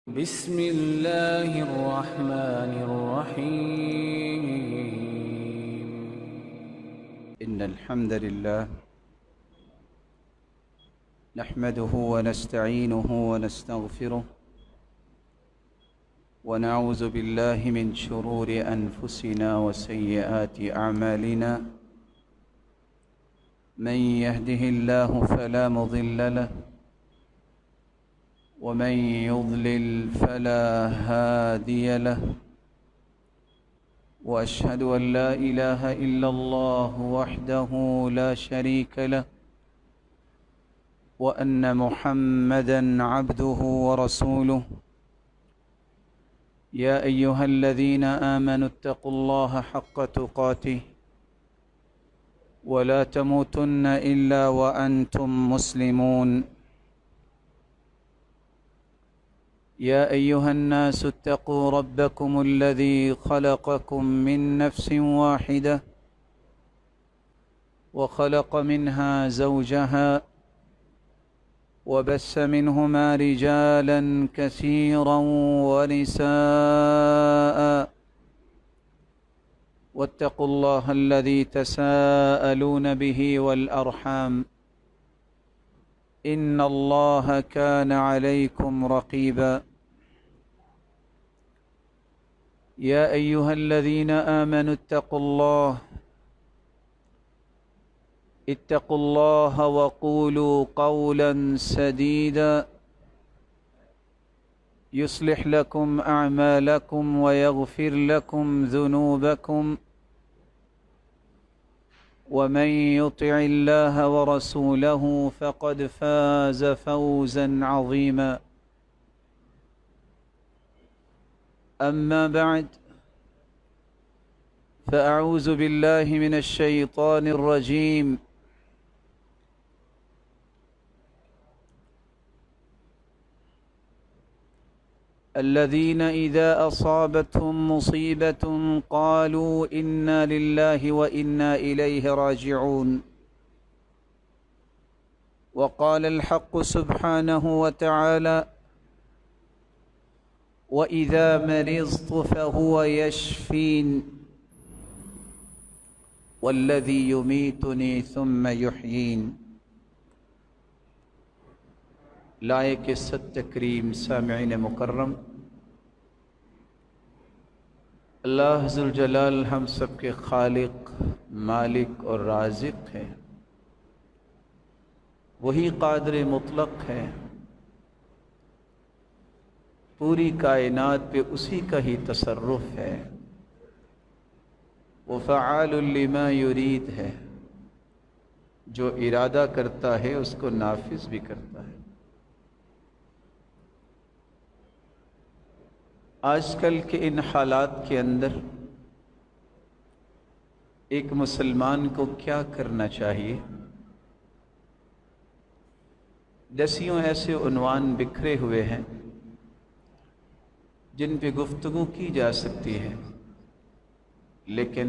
بسم الله الرحمن الرحيم. إن الحمد لله نحمده ونستعينه ونستغفره ونعوذ بالله من شرور أنفسنا وسيئات أعمالنا. من يهده الله فلا مضل له ومن يضلل فلا هادي له، وأشهد أن لا إله إلا الله وحده لا شريك له، وأن محمدًا عبده ورسوله. يا أيها الذين آمنوا اتقوا الله حق تقاته ولا تموتن إلا وأنتم مسلمون. يا أيها الناس اتقوا ربكم الذي خلقكم من نفس واحدة وخلق منها زوجها وبث منهما رجالا كثيرا ونساء، واتقوا الله الذي تساءلون به والأرحام، إن الله كان عليكم رقيبا. يا أيها الذين آمنوا اتقوا الله وقولوا قولا سديدا يصلح لكم أعمالكم ويغفر لكم ذنوبكم، ومن يطع الله ورسوله فقد فاز فوزا عظيما. أما بعد، فأعوذ بالله من الشيطان الرجيم. الذين إذا أصابتهم مصيبة قالوا إنا لله وإنا إليه راجعون. وقال الحق سبحانه وتعالى: وإذا مرضت فهو يشفين والذي يميتني ثم يحيين. لائق صد تکریم سامعین مکرم، اللہ ذوالجلال ہم سب کے خالق، مالک اور رازق ہے۔ وہی قادر مطلق ہے، پوری کائنات پہ اسی کا ہی تصرف ہے، وہ فعال لما یرید ہے، جو ارادہ کرتا ہے اس کو نافذ بھی کرتا ہے۔ آج کل کے ان حالات کے اندر ایک مسلمان کو کیا کرنا چاہیے؟ دسیوں ایسے عنوان بکھرے ہوئے ہیں جن پہ گفتگو کی جا سکتی ہے، لیکن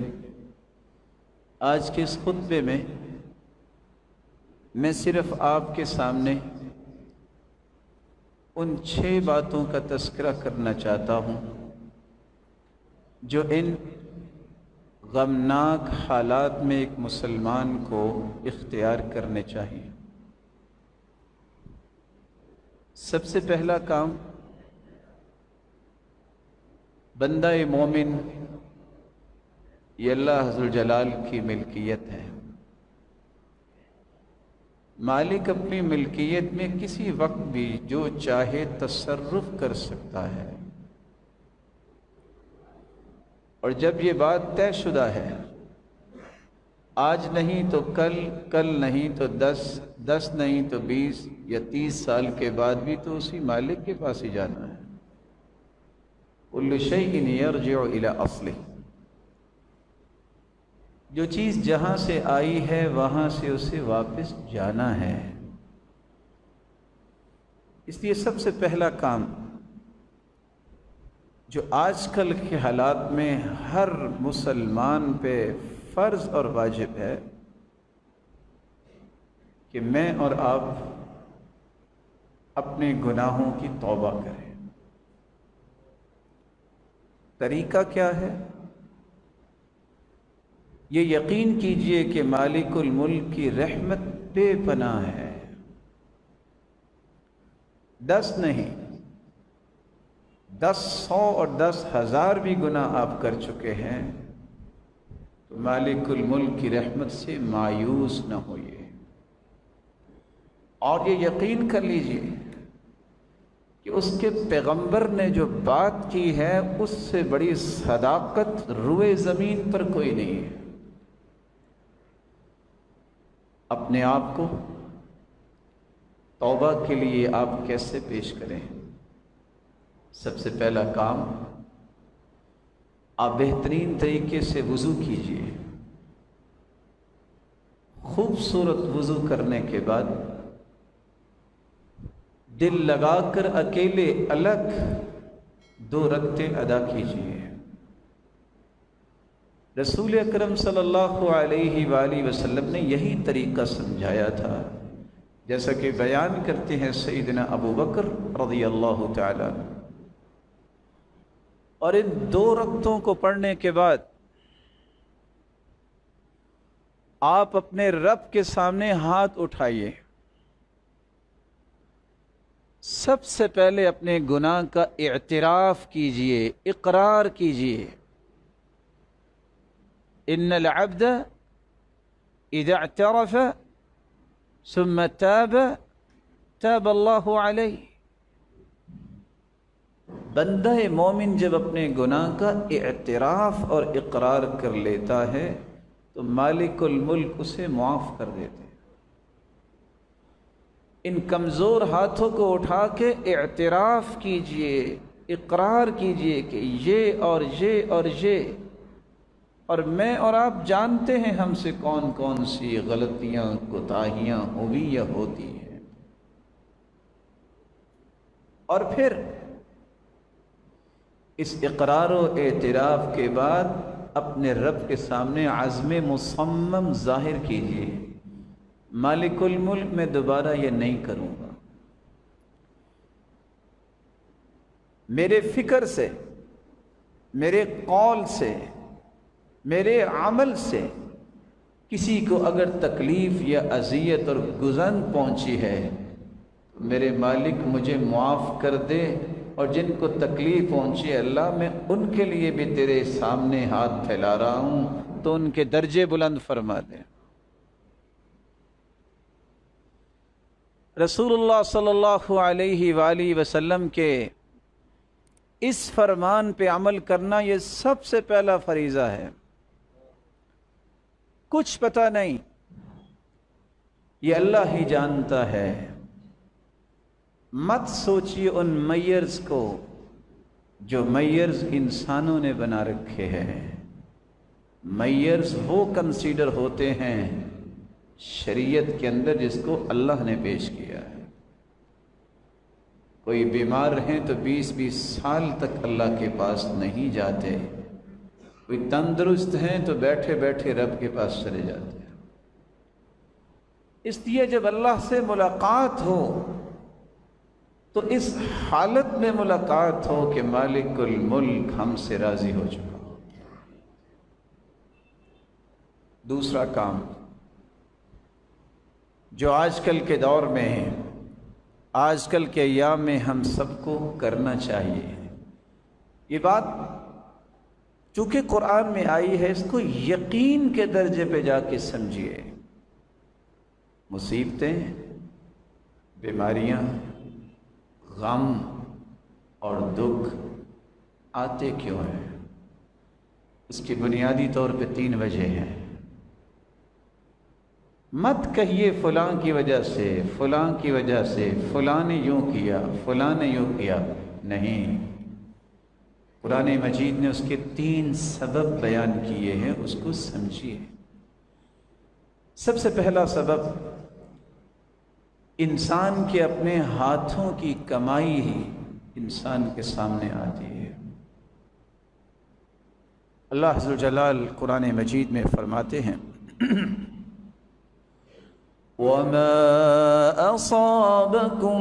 آج کے اس خطبے میں صرف آپ کے سامنے ان 6 باتوں کا تذکرہ کرنا چاہتا ہوں جو ان غمناک حالات میں ایک مسلمان کو اختیار کرنے چاہیے۔ سب سے پہلا کام، بندہ مومن یہ اللہ ذوالجلال کی ملکیت ہے۔ مالک اپنی ملکیت میں کسی وقت بھی جو چاہے تصرف کر سکتا ہے، اور جب یہ بات طے شدہ ہے، آج نہیں تو کل، کل نہیں تو 10 نہیں تو 20 یا 30 سال کے بعد بھی تو اسی مالک کے پاس ہی جانا ہے۔ کل شیء یرجع الی اصلہ، جو چیز جہاں سے آئی ہے وہاں سے اسے واپس جانا ہے۔ اس لیے سب سے پہلا کام جو آج کل کے حالات میں ہر مسلمان پہ فرض اور واجب ہے کہ میں اور آپ اپنے گناہوں کی توبہ کریں۔ طریقہ کیا ہے؟ یہ یقین کیجئے کہ مالک الملک کی رحمت بے پناہ ہے. 10 نہیں، 10 100 اور 10,000 بھی گناہ آپ کر چکے ہیں تو مالک الملک کی رحمت سے مایوس نہ ہوئیے، اور یہ یقین کر لیجئے کہ اس کے پیغمبر نے جو بات کی ہے اس سے بڑی صداقت روئے زمین پر کوئی نہیں ہے. اپنے آپ کو توبہ کے لیے آپ کیسے پیش کریں؟ سب سے پہلا کام، آپ بہترین طریقے سے وضو کیجئے. خوبصورت وضو کرنے کے بعد دل لگا کر اکیلے الگ 2 رکعتیں ادا کیجئے. رسول اکرم صلی اللہ علیہ وآلہ وسلم نے یہی طریقہ سمجھایا تھا، جیسا کہ بیان کرتے ہیں سیدنا ابو بکر رضی اللہ تعالی عنہ. اور ان 2 رکعتوں کو پڑھنے کے بعد آپ اپنے رب کے سامنے ہاتھ اٹھائیے. سب سے پہلے اپنے گناہ کا اعتراف کیجئے، اقرار کیجئے. ان العبد اذا اعترف ثم تاب تاب اللہ علیہ. بندہ مومن جب اپنے گناہ کا اعتراف اور اقرار کر لیتا ہے تو مالک الملک اسے معاف کر دیتے ہیں. ان کمزور ہاتھوں کو اٹھا کے اعتراف کیجئے، اقرار کیجئے کہ یہ اور یہ اور یہ، اور میں اور آپ جانتے ہیں ہم سے کون کون سی غلطیاں کوتاہیاں ہوئی یا ہوتی ہیں. اور پھر اس اقرار و اعتراف کے بعد اپنے رب کے سامنے عزم مصمم ظاہر کیجئے، مالک الملک میں دوبارہ یہ نہیں کروں گا. میرے فکر سے، میرے قول سے، میرے عمل سے کسی کو اگر تکلیف یا اذیت اور گزن پہنچی ہے تو میرے مالک مجھے معاف کر دے، اور جن کو تکلیف پہنچی ہے اللہ میں ان کے لیے بھی تیرے سامنے ہاتھ پھیلا رہا ہوں تو ان کے درجے بلند فرما دے. رسول اللہ صلی اللہ علیہ وآلہ وسلم کے اس فرمان پہ عمل کرنا یہ سب سے پہلا فریضہ ہے. کچھ پتہ نہیں، یہ اللہ ہی جانتا ہے. مت سوچیے ان میئرز کو جو میئرز انسانوں نے بنا رکھے ہیں. میئرز وہ کنسیڈر ہوتے ہیں شریعت کے اندر جس کو اللہ نے پیش کیا ہے. کوئی بیمار ہیں تو 20-20 سال تک اللہ کے پاس نہیں جاتے، کوئی تندرست ہیں تو بیٹھے بیٹھے رب کے پاس چلے جاتے ہیں. اس لیے جب اللہ سے ملاقات ہو تو اس حالت میں ملاقات ہو کہ مالک الملک ہم سے راضی ہو چکا ہو. دوسرا کام جو آج کل کے دور میں ہے، آج کل کے ایام میں ہم سب کو کرنا چاہیے، یہ بات چونکہ قرآن میں آئی ہے اس کو یقین کے درجے پہ جا کے سمجھیے. مصیبتیں، بیماریاں، غم اور دکھ آتے کیوں ہیں؟ اس کی بنیادی طور پہ 3 وجہ ہیں. مت کہیے فلاں کی وجہ سے، فلاں کی وجہ سے، فلاں نے یوں کیا، فلاں نے یوں کیا. نہیں، قرآن مجید نے اس کے 3 سبب بیان کیے ہیں، اس کو سمجھیے. سب سے پہلا سبب، انسان کے اپنے ہاتھوں کی کمائی ہی انسان کے سامنے آتی ہے. اللہ عز و جلال قرآن مجید میں فرماتے ہیں وَمَا أَصَابَكُم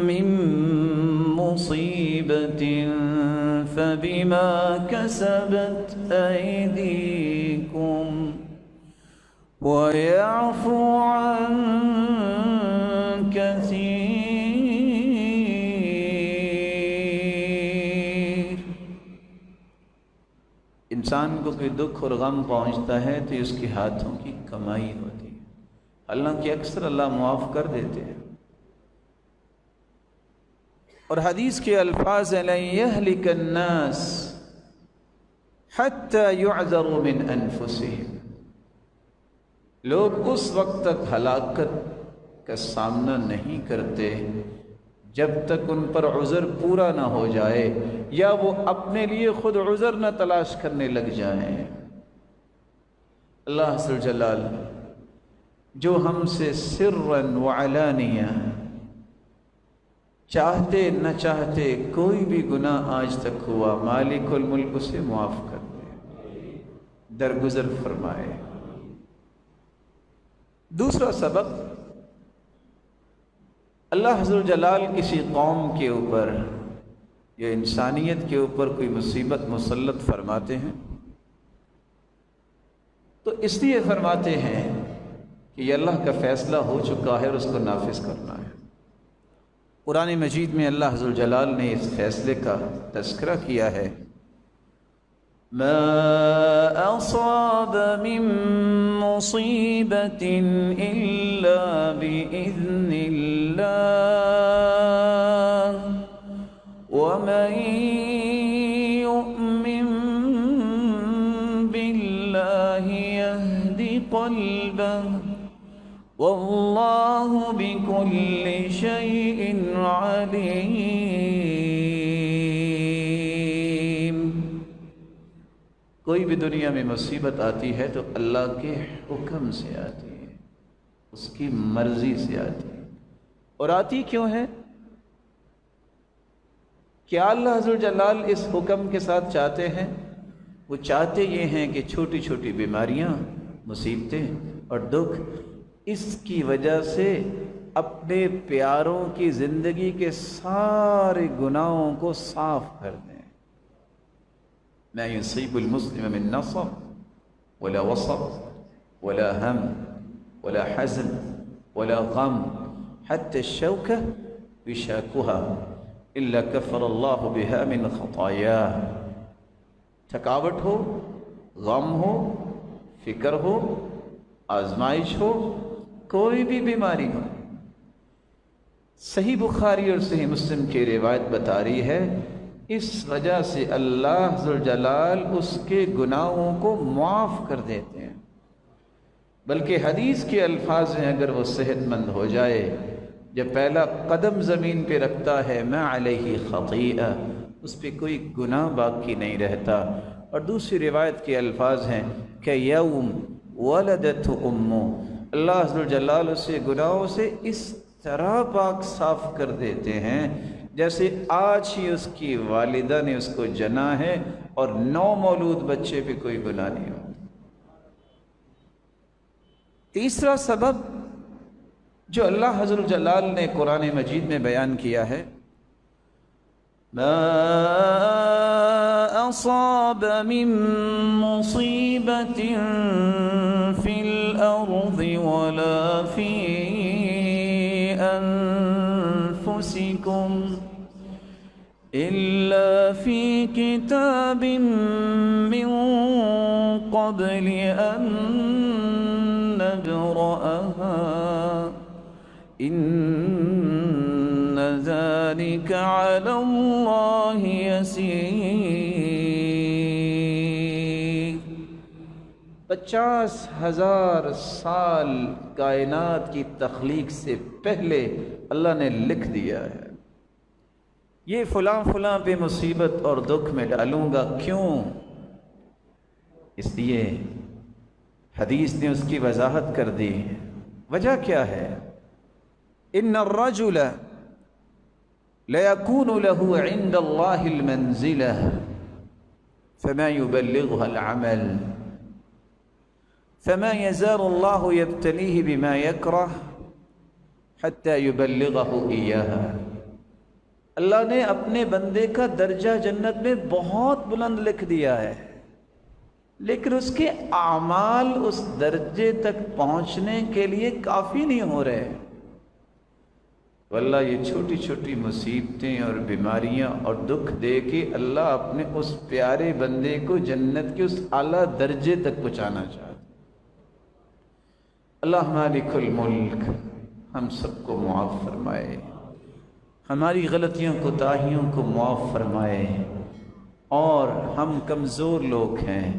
مِّن مُّصِيبَةٍ فبما كسبت أيديكم ويعفو عن كثير. انسان کو کوئی دکھ اور غم پہنچتا ہے تو اس کے ہاتھوں کی کمائی ہوتی ہے، حالانکہ اکثر اللہ معاف کر دیتے ہیں. اور حدیث کے الفاظ ہیں لن يهلك الناس حتى يعذروا من انفسهم. لوگ اس وقت تک ہلاکت کا سامنا نہیں کرتے جب تک ان پر عذر پورا نہ ہو جائے یا وہ اپنے لیے خود عذر نہ تلاش کرنے لگ جائیں. اللہ ذو جلال جو ہم سے سرا وعلانیہ چاہتے نہ چاہتے کوئی بھی گناہ آج تک ہوا، مالک الملک اسے معاف کر دے، درگزر فرمائے. دوسرا سبب، اللہ ذو جلال کسی قوم کے اوپر یا انسانیت کے اوپر کوئی مصیبت مسلط فرماتے ہیں تو اس لیے فرماتے ہیں کہ یہ اللہ کا فیصلہ ہو چکا ہے اور اس کو نافذ کرنا ہے. قرآن مجید میں اللہ ذو جلال نے اس فیصلے کا تذکرہ کیا ہے. ما أصاب من مصيبة إلا بإذن الله ومن يؤمن بالله يهد قلبه والله بكل شيء عليم. کوئی بھی دنیا میں مصیبت آتی ہے تو اللہ کے حکم سے آتی ہے، اس کی مرضی سے آتی ہے. اور آتی کیوں ہے؟ کیا اللہ ذو جلال اس حکم کے ساتھ چاہتے ہیں؟ وہ چاہتے یہ ہیں کہ چھوٹی چھوٹی بیماریاں، مصیبتیں اور دکھ اس کی وجہ سے اپنے پیاروں کی زندگی کے سارے گناہوں کو صاف کر دیں. ما يصيب المسلم من نصب ولا وصب ولا هم ولا حزن ولا غم حتى الشوكة يشاكها إلا كفر الله بها من خطاياه. تھکاوٹ ہو، غم ہو، فکر ہو، آزمائش ہو، کوئی بھی بیماری ہو، صحیح بخاری اور صحیح مسلم کی روایت بتا رہی ہے اس وجہ سے اللہ ذو جلال اس کے گناہوں کو معاف کر دیتے ہیں. بلکہ حدیث کے الفاظ ہیں اگر وہ صحت مند ہو جائے، جب پہلا قدم زمین پہ رکھتا ہے ما علیہ خطیئہ، اس پہ کوئی گناہ باقی نہیں رہتا. اور دوسری روایت کے الفاظ ہیں کہ یوم ولدت امہ، اللہ ذو جلال اسے گناہوں سے اس طرح پاک صاف کر دیتے ہیں جیسے آج ہی اس کی والدہ نے اس کو جنا ہے اور نو مولود بچے پہ کوئی گناہ نہیں ہو. تیسرا سبب جو اللہ ذو جلال نے قرآن مجید میں بیان کیا ہے، ما أصاب من مصيبة في الأرض ولا في أنفسكم إلا في كتاب من قبل أن نبرأها إن ذلك على الله يسير. 50,000 سال کائنات کی تخلیق سے پہلے اللہ نے لکھ دیا ہے یہ فلاں فلاں پہ مصیبت اور دکھ میں ڈالوں گا. کیوں؟ اس لیے حدیث نے اس کی وضاحت کر دی. وجہ کیا ہے؟ ان الرجل ليكون له عند الله المنزلة فما يبلغها العمل فما يزال الله يبتليه بما يكره حتى يبلغه إياها. اللہ نے اپنے بندے کا درجہ جنت میں بہت بلند لکھ دیا ہے، لیکن اس کے اعمال اس درجے تک پہنچنے کے لیے کافی نہیں ہو رہے۔ واللہ یہ چھوٹی چھوٹی مصیبتیں اور بیماریاں اور دکھ دے کے اللہ اپنے اس پیارے بندے کو جنت کے اس اعلیٰ درجے تک پہنچانا چاہتا۔ اللہ مالک الملک ہم سب کو معاف فرمائے، ہماری غلطیوں کوتاہیوں کو معاف فرمائے، اور ہم کمزور لوگ ہیں،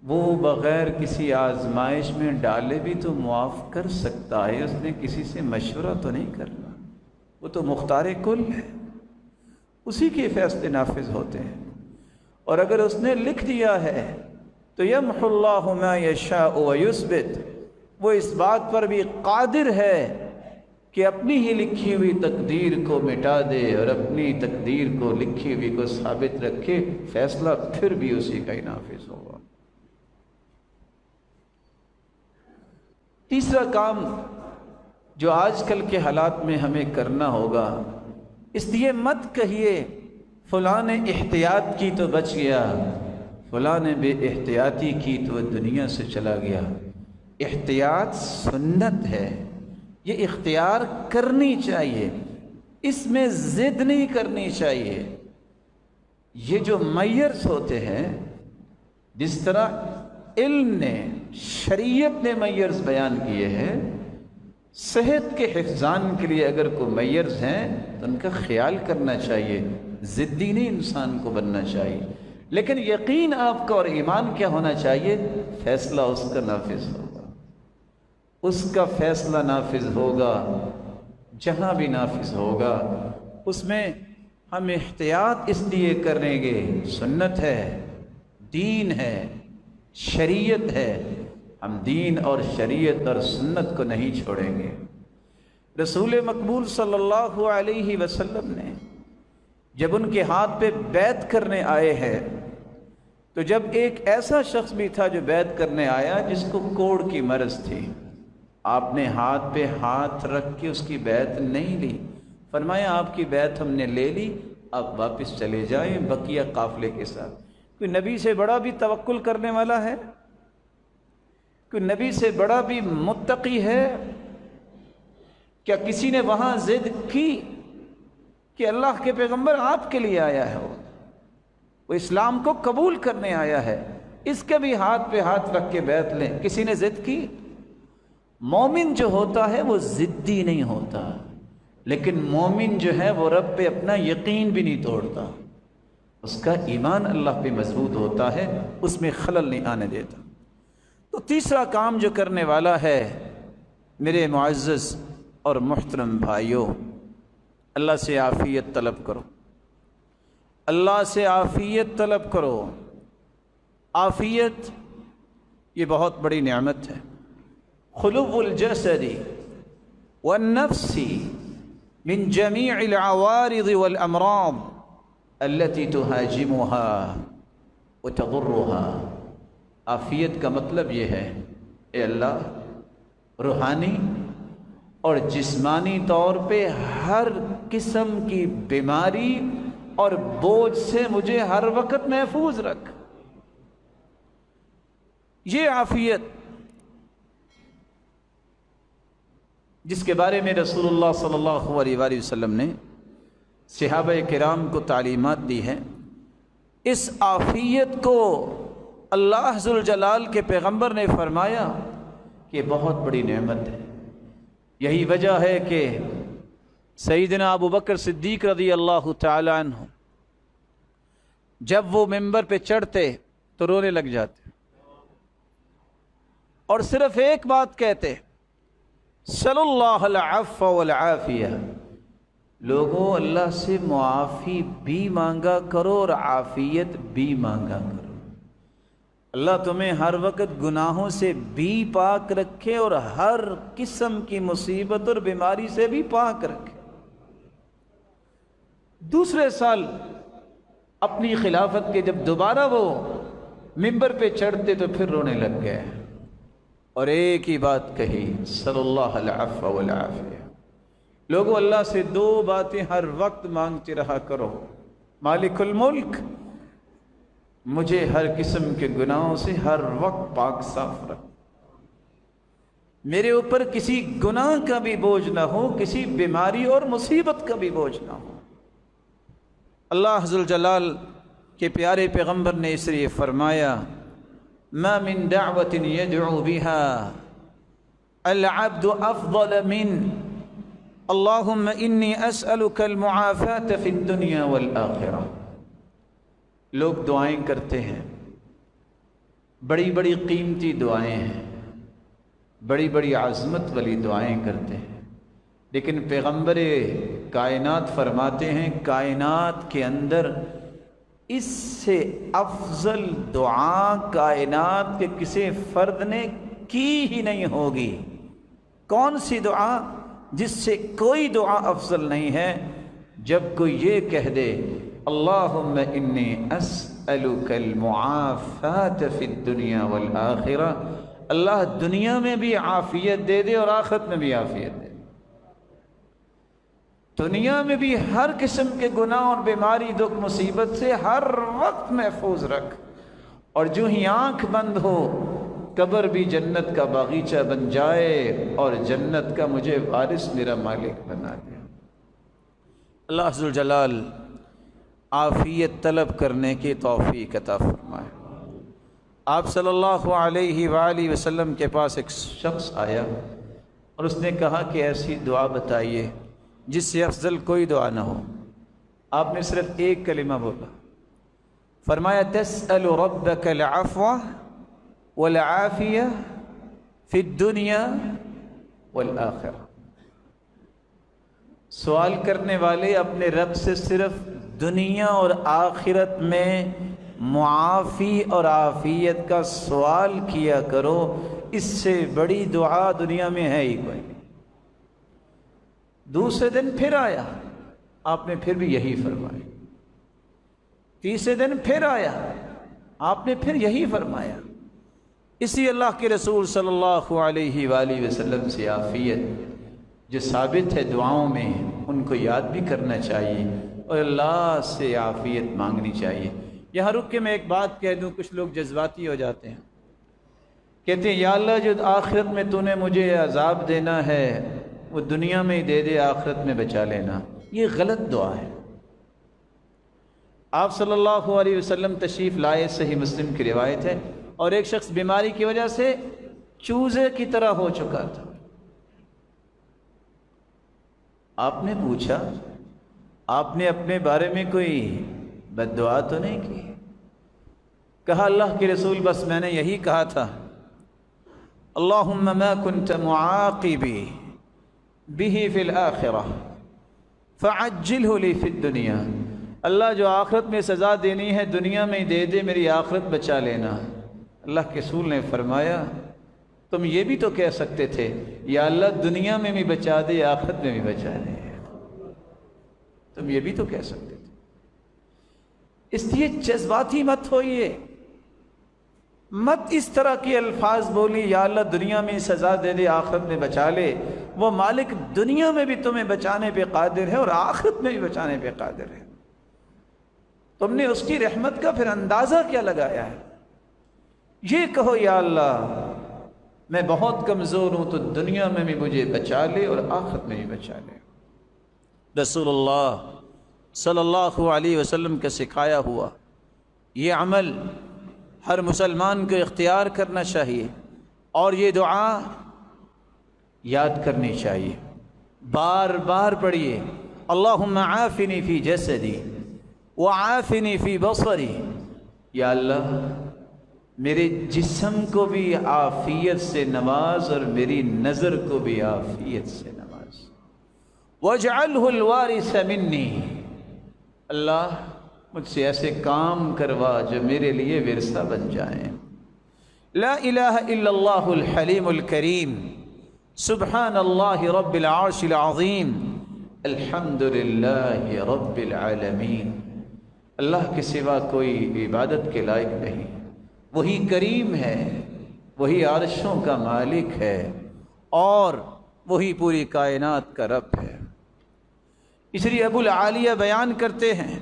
وہ بغیر کسی آزمائش میں ڈالے بھی تو معاف کر سکتا ہے، اس نے کسی سے مشورہ تو نہیں کرنا، وہ تو مختار کل ہے، اسی کے فیصلے نافذ ہوتے ہیں۔ اور اگر اس نے لکھ دیا ہے تو یمحو اللہ ما یشاء ویثبت، وہ اس بات پر بھی قادر ہے کہ اپنی ہی لکھی ہوئی تقدیر کو مٹا دے اور اپنی تقدیر کو لکھی ہوئی کو ثابت رکھے، فیصلہ پھر بھی اسی کا ہی نافذ ہوگا۔ تیسرا کام جو آج کل کے حالات میں ہمیں کرنا ہوگا، اس لیے مت کہیے فلاں نے احتیاط کی تو بچ گیا، فلاں نے بے احتیاطی کی تو وہ دنیا سے چلا گیا۔ احتیاط سنت ہے، یہ اختیار کرنی چاہیے، اس میں ضد نہیں کرنی چاہیے۔ یہ جو میئرز ہوتے ہیں، جس طرح علم نے، شریعت نے میئرز بیان کیے ہیں، صحت کے حفظان کے لیے اگر کوئی میئرز ہیں تو ان کا خیال کرنا چاہیے، ضدی نہیں انسان کو بننا چاہیے، لیکن یقین آپ کا اور ایمان کیا ہونا چاہیے؟ فیصلہ اس کا نافذ ہوگا، اس کا فیصلہ نافذ ہوگا، جہاں بھی نافذ ہوگا اس میں ہم احتیاط اس لیے کریں گے، سنت ہے، دین ہے، شریعت ہے، ہم دین اور شریعت اور سنت کو نہیں چھوڑیں گے۔ رسول مقبول صلی اللہ علیہ وسلم نے جب ان کے ہاتھ پہ بیعت کرنے آئے ہیں، تو جب ایک ایسا شخص بھی تھا جو بیعت کرنے آیا جس کو کوڑ کی مرض تھی، آپ نے ہاتھ پہ ہاتھ رکھ کے اس کی بیعت نہیں لی، فرمایا آپ کی بیعت ہم نے لے لی، آپ واپس چلے جائیں بقیہ قافلے کے ساتھ۔ کوئی نبی سے بڑا بھی توکل کرنے والا ہے؟ کوئی نبی سے بڑا بھی متقی ہے؟ کیا کسی نے وہاں ضد کی کہ اللہ کے پیغمبر آپ کے لیے آیا ہے، وہ اسلام کو قبول کرنے آیا ہے، اس کے بھی ہاتھ پہ ہاتھ رکھ کے بیعت لیں؟ کسی نے ضد کی؟ مومن جو ہوتا ہے وہ ضدی نہیں ہوتا، لیکن مومن جو ہے وہ رب پہ اپنا یقین بھی نہیں توڑتا، اس کا ایمان اللہ پہ مضبوط ہوتا ہے، اس میں خلل نہیں آنے دیتا۔ تو تیسرا کام جو کرنے والا ہے میرے معزز اور محترم بھائیوں، اللہ سے عافیت طلب کرو، اللہ سے عافیت طلب کرو۔ عافیت یہ بہت بڑی نعمت ہے۔ خلو الجسد والنفس من جميع العوارض والامراض التي تهاجمها وتضرها۔ عافیت کا مطلب یہ ہے، اے اللہ روحانی اور جسمانی طور پہ ہر قسم کی بیماری اور بوجھ سے مجھے ہر وقت محفوظ رکھ۔ یہ عافیت جس کے بارے میں رسول اللہ صلی اللہ علیہ وآلہ وسلم نے صحابہ کرام کو تعلیمات دی ہیں، اس عافیت کو اللہ ذوالجلال کے پیغمبر نے فرمایا کہ بہت بڑی نعمت ہے۔ یہی وجہ ہے کہ سیدنا ابو بکر صدیق رضی اللہ تعالی عنہ جب وہ ممبر پہ چڑھتے تو رونے لگ جاتے اور صرف ایک بات کہتے، صلی اللہ العفو والعافیہ، لوگوں اللہ سے معافی بھی مانگا کرو اور عافیت بھی مانگا کرو، اللہ تمہیں ہر وقت گناہوں سے بھی پاک رکھے اور ہر قسم کی مصیبت اور بیماری سے بھی پاک رکھے۔ دوسرے سال اپنی خلافت کے جب دوبارہ وہ ممبر پہ چڑھتے تو پھر رونے لگ گئے اور ایک ہی بات کہی، صلی اللہ العفو والعافیہ، لوگوں اللہ سے دو باتیں ہر وقت مانگتے رہا کرو. مالک الملک، مجھے ہر قسم کے گناہوں سے ہر وقت پاک صاف رکھ. میرے اوپر کسی گناہ کا بھی بوجھ نہ ہو، کسی بیماری اور مصیبت کا بھی بوجھ نہ ہو. اللہ ذوالجلال کے پیارے پیغمبر نے اس لیے فرمایا ما من دعوت يدعو بها العبد افضل من اللهم انی اسألک المعافاة فی الدنیا والآخرہ. لوگ دعائیں کرتے ہیں، بڑی بڑی قیمتی دعائیں ہیں، بڑی بڑی عظمت والی دعائیں کرتے ہیں، لیکن پیغمبر کائنات فرماتے ہیں کائنات کے اندر اس سے افضل دعا کائنات کے کسی فرد نے کی ہی نہیں ہوگی. کون سی دعا؟ جس سے کوئی دعا افضل نہیں ہے. جب کوئی یہ کہہ دے اللہم انی اسألک المعافاة فی الدنیا والآخرہ، اللہ دنیا میں بھی عافیت دے دے اور آخرت میں بھی عافیت دے. دنیا میں بھی ہر قسم کے گناہ اور بیماری دکھ مصیبت سے ہر وقت محفوظ رکھ، اور جو ہی آنکھ بند ہو قبر بھی جنت کا باغیچہ بن جائے اور جنت کا مجھے وارث میرا مالک بنا دے. اللہ ذوالجلال عافیت طلب کرنے کی توفیق عطا فرمائے. آپ صلی اللہ علیہ وآلہ وسلم کے پاس ایک شخص آیا اور اس نے کہا کہ ایسی دعا بتائیے جس سے افضل کوئی دعا نہ ہو. آپ نے صرف ایک کلمہ بولا، فرمایا تسأل ربک العفو والعافیہ فی الدنیا والآخرہ. سوال کرنے والے اپنے رب سے صرف دنیا اور آخرت میں معافی اور عافیت کا سوال کیا کرو، اس سے بڑی دعا دنیا میں ہے ہی کوئی. دوسرے دن پھر آیا، آپ نے پھر بھی یہی فرمایا. تیسرے دن پھر آیا، آپ نے پھر یہی فرمایا. اسی اللہ کے رسول صلی اللہ علیہ وآلہ وسلم سے عافیت جو ثابت ہے دعاؤں میں، ان کو یاد بھی کرنا چاہیے اور اللہ سے عافیت مانگنی چاہیے. یہاں رک کے میں ایک بات کہہ دوں، کچھ لوگ جذباتی ہو جاتے ہیں، کہتے ہیں یا اللہ جو آخرت میں تو نے مجھے عذاب دینا ہے وہ دنیا میں ہی دے دے، آخرت میں بچا لینا. یہ غلط دعا ہے. آپ صلی اللہ علیہ وسلم تشریف لائے، صحیح مسلم کی روایت ہے، اور ایک شخص بیماری کی وجہ سے چوزے کی طرح ہو چکا تھا. آپ نے پوچھا، آپ نے اپنے بارے میں کوئی بد دعا تو نہیں کی؟ کہا اللہ کے رسول بس میں نے یہی کہا تھا اللہم ما کنت معاقبی به فی الآخرہ فعجلہ لی فی الدنیا. اللہ جو آخرت میں سزا دینی ہے دنیا میں ہی دے دے، میری آخرت بچا لینا. اللہ کے رسول نے فرمایا تم یہ بھی تو کہہ سکتے تھے یا اللہ دنیا میں بھی بچا دے، آخرت میں بھی بچا دے. تم یہ بھی تو کہہ سکتے تھے. اس لیے جذباتی مت ہوئیے، مت اس طرح کے الفاظ بولی یا اللہ دنیا میں سزا دے دے، آخرت میں بچا لے. وہ مالک دنیا میں بھی تمہیں بچانے پہ قادر ہے اور آخرت میں بھی بچانے پہ قادر ہے. تم نے اس کی رحمت کا پھر اندازہ کیا لگایا ہے؟ یہ کہو یا اللہ میں بہت کمزور ہوں تو دنیا میں بھی مجھے بچا لے اور آخرت میں بھی بچا لے. رسول اللہ صلی اللہ علیہ وسلم کا سکھایا ہوا یہ عمل ہر مسلمان کو اختیار کرنا چاہیے اور یہ دعا یاد کرنی چاہیے. بار بار پڑھیے اللہم عافنی فی جسدی وعافنی فی بصری. یا اللہ میرے جسم کو بھی عافیت سے نواز اور میری نظر کو بھی عافیت سے نواز. واجعلہ الوارث منی. اللہ مجھ سے ایسے کام کروا جو میرے لیے ورثہ بن جائیں. لا الہ الا اللہ الحلیم الکریم سبحان اللہ رب العرش العظیم الحمد للہ رب العالمین. اللہ کے سوا کوئی عبادت کے لائق نہیں، وہی کریم ہے، وہی عرشوں کا مالک ہے اور وہی پوری کائنات کا رب ہے. اس لیے ابو العالیہ بیان کرتے ہیں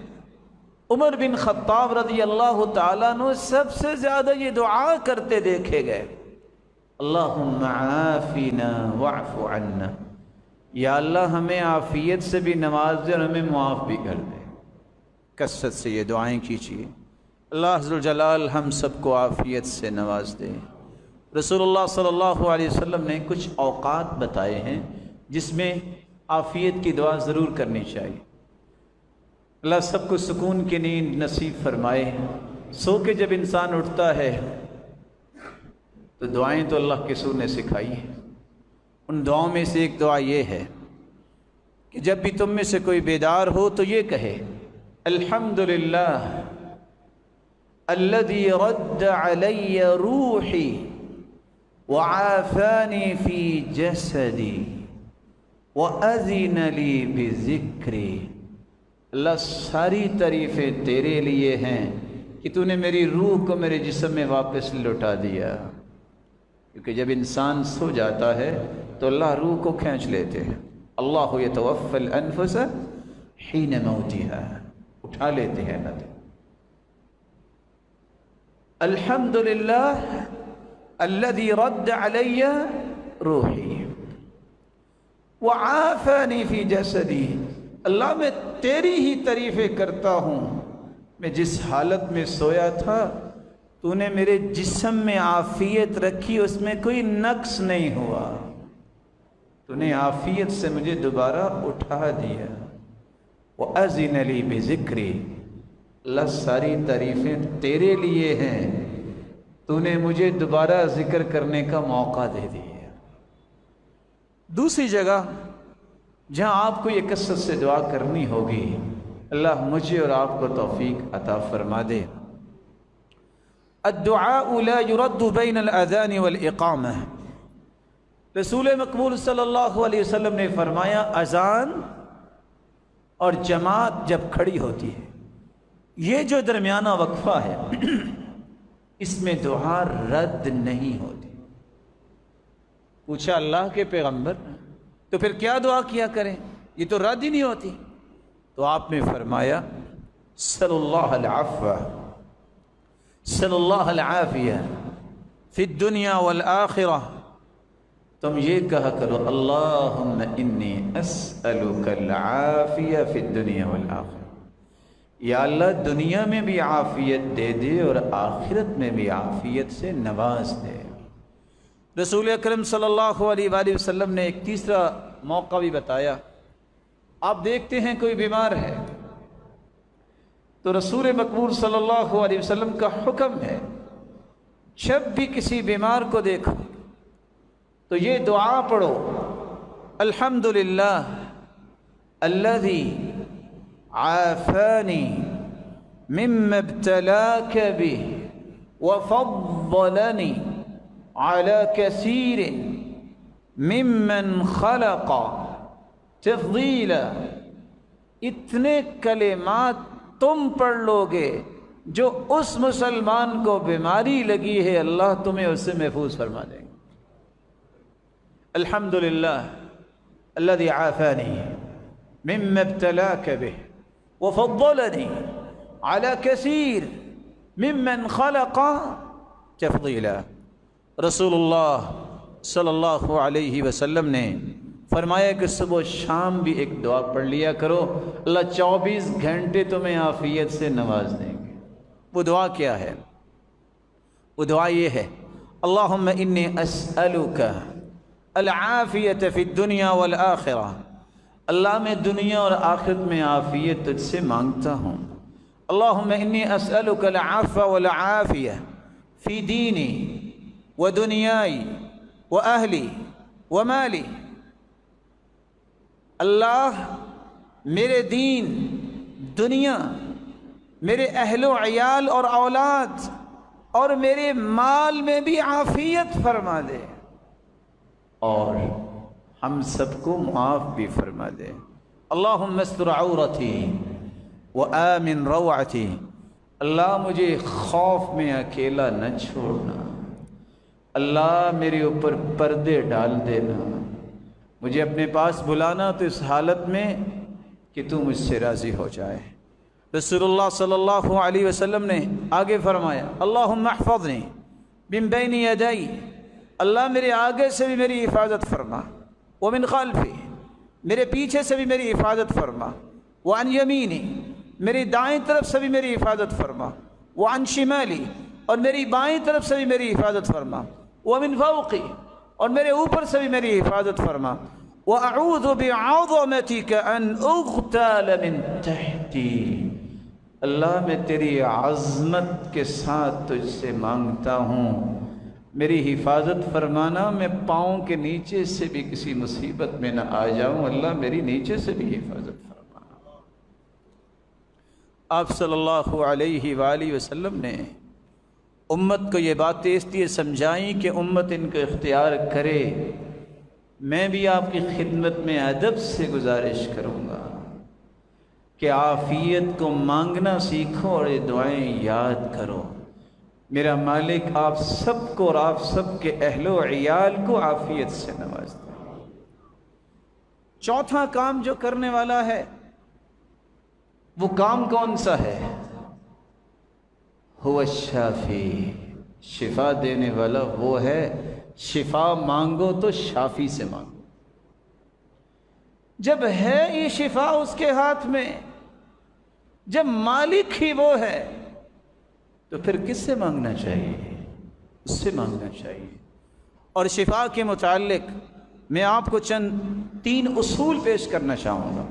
عمر بن خطاب رضی اللہ تعالیٰ عنہ سب سے زیادہ یہ دعا کرتے دیکھے گئے، اللہم عافنا واعف عنا، یا اللہ ہمیں عافیت سے بھی نواز دے اور ہمیں معاف بھی کر دے۔ کثرت سے یہ دعائیں کیجیے، اللہ ذوالجلال ہم سب کو عافیت سے نواز دے۔ رسول اللہ صلی اللہ علیہ وسلم نے کچھ اوقات بتائے ہیں جس میں عافیت کی دعا ضرور کرنی چاہیے۔ اللہ سب کو سکون کی نیند نصیب فرمائے۔ سو کے جب انسان اٹھتا ہے تو دعائیں تو اللہ کے رسول نے سکھائی ہیں، ان دعاؤں میں سے ایک دعا یہ ہے کہ جب بھی تم میں سے کوئی بیدار ہو تو یہ کہے الحمدللہ الذی رد علی روحی وعافانی فی جسدی وَأَذِنَ لِي بِذِكْرِي، اللہ ساری تعریفیں تیرے لیے ہیں کہ تو نے میری روح کو میرے جسم میں واپس لوٹا دیا، کیونکہ جب انسان سو جاتا ہے تو اللہ روح کو کھینچ لیتے ہیں۔ اللہ یتوفی الانفس حین موتها، اٹھا لیتے ہیں نہ۔ الحمدللہ الذی رد علی روحی وعافانی فی جسدی، اللہ میں تیری ہی تعریفیں کرتا ہوں، میں جس حالت میں سویا تھا تو نے میرے جسم میں عافیت رکھی، اس میں کوئی نقص نہیں ہوا، تو نے عافیت سے مجھے دوبارہ اٹھا دیا۔ وَأَذِنَ لِي بِذِكْرِي، اللہ ساری تعریفیں تیرے لیے ہیں، تو نے مجھے دوبارہ ذکر کرنے کا موقع دے دیا۔ دوسری جگہ جہاں آپ کو یہ کثرت سے دعا کرنی ہوگی، اللہ مجھے اور آپ کو توفیق عطا فرما دے۔ الدعاء لا يرد بين الاذان والاقامہ، رسول مقبول صلی اللہ علیہ وسلم نے فرمایا اذان اور جماعت جب کھڑی ہوتی ہے، یہ جو درمیانہ وقفہ ہے اس میں دعا رد نہیں ہوتی۔ پوچھا اللہ کے پیغمبر تو پھر کیا دعا کیا کریں، یہ تو رد ہی نہیں ہوتی؟ تو آپ نے فرمایا صلی اللہ العفو صلی اللہ العافیہ فی الدنیا والآخرہ، تم یہ کہا کرو اللہم انی اسألک العافیہ فی الدنیا والآخرہ، یا اللہ دنیا میں بھی عافیت دے دے اور آخرت میں بھی عافیت سے نواز دے۔ رسول اکرم صلی اللہ علیہ وآلہ وسلم نے ایک تیسرا موقع بھی بتایا۔ آپ دیکھتے ہیں کوئی بیمار ہے تو رسول مقبول صلی اللہ علیہ وسلم کا حکم ہے جب بھی کسی بیمار کو دیکھو تو یہ دعا پڑھو الحمدللہ الذی عافانی مما ابتلاک بہ وفضلنی علی کثیر ممن خلق تفضیلا، اتنے کلمات تم پڑھ لو گے جو اس مسلمان کو بیماری لگی ہے اللہ تمہیں اس سے محفوظ فرما دیں گے۔ الحمدللہ الذی عافانی مما ابتلاک بہ وفضلنی علی کثیر ممن خلق تفضیلا۔ رسول اللہ صلی اللہ علیہ وسلم نے فرمایا کہ صبح و شام بھی ایک دعا پڑھ لیا کرو، اللہ 24 گھنٹے تمہیں عافیت سے نواز دیں گے۔ وہ دعا کیا ہے؟ وہ دعا یہ ہے اللہم انی اسألک العافیت فی الدنیا والآخرہ، اللہ میں دنیا اور آخرت میں عافیت تجھ سے مانگتا ہوں۔ اللہم انی اسألک العفو والعافیہ فی دینی ودنیائی واہلی ومالی، اللہ میرے دین، دنیا، میرے اہل و عیال اور اولاد اور میرے مال میں بھی عافیت فرما دے اور ہم سب کو معاف بھی فرما دے۔ اللہم استر عورتی وآمن روعتی، اللہ مجھے خوف میں اکیلا نہ چھوڑنا، اللہ میرے اوپر پردے ڈال دینا، مجھے اپنے پاس بلانا تو اس حالت میں کہ کہ تو مجھ سے راضی ہو جائے۔ رسول اللہ صلی اللہ علیہ وسلم نے آگے فرمایا اللہم احفظنی من بین یدی، اللہ میرے آگے سے بھی میری حفاظت فرما، ومن خلفی، میرے پیچھے سے بھی میری حفاظت فرما، وعن یمینی، میری دائیں طرف سے بھی میری حفاظت فرما، وعن شمالی، اور میری بائیں طرف سے بھی میری حفاظت فرما، ومن فوقی، اور میرے اوپر سے بھی میری حفاظت فرما، وَأَعُوذُ بِعَظَمَتِكَ أَنْ أُغْتَالَ مِنْ تَحْتِي، اللہ میں تیری عظمت کے ساتھ تجھ سے مانگتا ہوں میری حفاظت فرمانا، میں پاؤں کے نیچے سے بھی کسی مصیبت میں نہ آ جاؤں، اللہ میری نیچے سے بھی حفاظت فرمانا۔ آپ صلی اللہ علیہ وآلہ وسلم نے امت کو یہ باتیں اس لیے سمجھائیں کہ امت ان کو اختیار کرے۔ میں بھی آپ کی خدمت میں ادب سے گزارش کروں گا کہ عافیت کو مانگنا سیکھو اور یہ دعائیں یاد کرو۔ میرا مالک آپ سب کو اور آپ سب کے اہل و عیال کو عافیت سے نوازتا ہے۔ چوتھا کام جو کرنے والا ہے وہ کام کون سا ہے؟ هو الشافی، شفا دینے والا وہ ہے۔ شفا مانگو تو شافی سے مانگو۔ جب ہے یہ شفا اس کے ہاتھ میں، جب مالک ہی وہ ہے، تو پھر کس سے مانگنا چاہیے؟ اس سے مانگنا چاہیے۔ اور شفا کے متعلق میں آپ کو چند 3 اصول پیش کرنا چاہوں گا۔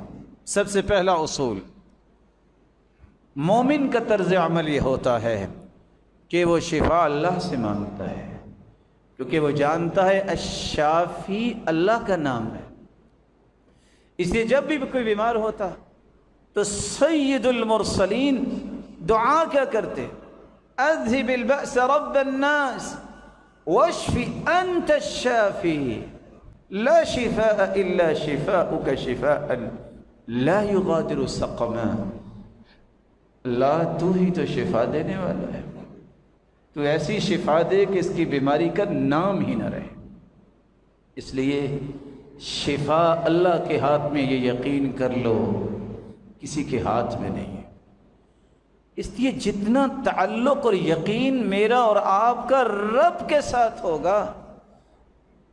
سب سے پہلا اصول، مومن کا طرز عمل یہ ہوتا ہے کہ وہ شفا اللہ سے مانگتا ہے، کیونکہ وہ جانتا ہے الشافی اللہ کا نام ہے۔ اس لیے جب بھی کوئی بیمار ہوتا تو سید المرسلین دعا کیا کرتے؟ اذهب البأس رب الناس واشف انت الشافی لا شفاء الا شفاؤک شفاء لا یغادر سقما، اللہ تو ہی تو شفا دینے والا ہے، تو ایسی شفا دے کہ اس کی بیماری کا نام ہی نہ رہے۔ اس لیے شفا اللہ کے ہاتھ میں، یہ یقین کر لو، کسی کے ہاتھ میں نہیں ہے۔ اس لیے جتنا تعلق اور یقین میرا اور آپ کا رب کے ساتھ ہوگا،